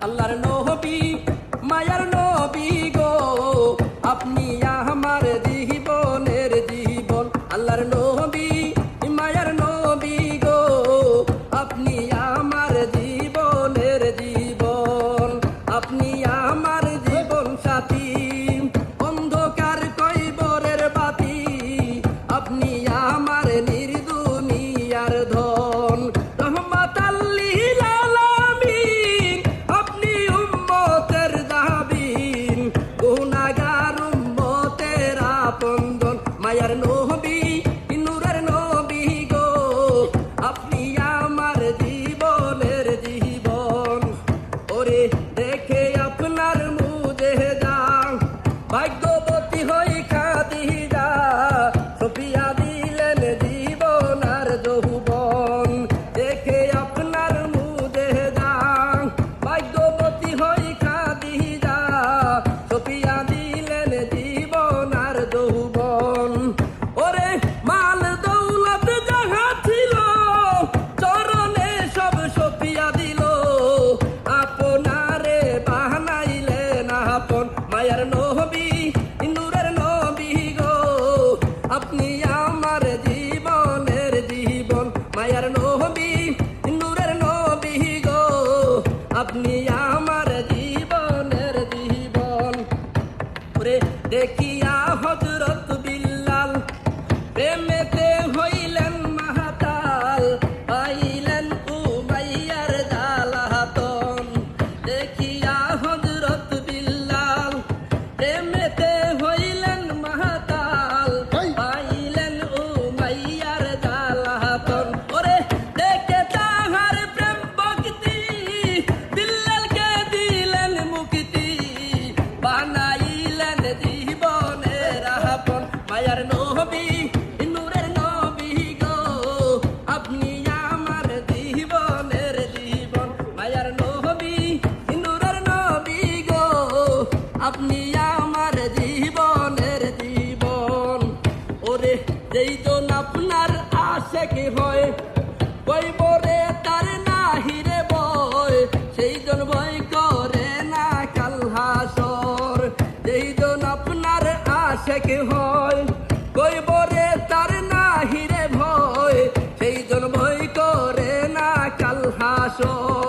আল্লাহর নবী মায়ার নবী গো, আপনি আমার জীবনের জীবন। আল্লাহর নবী মায়ার নবী গো, আপনি আমার জীবনের জীবন। আপনি আমার জীবন সাথী, অন্ধকার কয়বরের বাতি, আপনি আমার নির্দুনিয়ার ধন। রহমাতাল লিল আলামিন, আপনি উম্মতের জাবিন, গুনাহগার উম্মতের আপনজন। মায়ার নবী নূরের নবী গো, আপনি আমার জীবনের জীবন। ওরে দেখে আপনার মুজেজা, ভাগ্যবতী হই খাদিজা, সফিয়া দিলেন জীবন আর যৌবন। দেখে আপনার মুজেজা, ভাগ্যবতী হই খাদিজা, সফিয়া দিলেন জীবন আর যৌবন। ওরে মাল দৌলত যাহা ছিল, চরণে সব সফিয়া দিল, আপনারে বানাইলেন আপন। মায়ার নবী নূরের নবী গো, আপনি আমার জীবনের জীবন। মায়ার নবী নূরের নবী গো, আপনি আমার জীবনের জীবন। ওরে দেখিয়া হযরত বিল্লাল, প্রেমেতে হইলেন মাতাল, পাইলেন উমাইয়ার জ্বালাতন। দেখিয়া হযরত বিল্লাল, প্রেমেতে হইলেন মাতাল, পাইলেন উমাইয়ার জ্বালাতন। ওরে দেখে তাহার প্রেম ভক্তি, বিল্লালকে দিলেন মুক্তি, বানাইলেন জীবনের আপন। মায়ার নবী নূরের নবী গো, আপনি আমার জীবনের জীবন। মায়ার নবী নূরের নবী গো, আপনি আমার জীবনের জীবন। ওরে যেইজন আপনার আশেক হয়, কইবরে তার নাহিরে বয়, সেইজন ভয় করে না কাল হাসর। যেইজন আপনার আশেক হয়, কইবরে তার নাহিরে ভয়, সেইজন ভয় করে না কাল হাসর।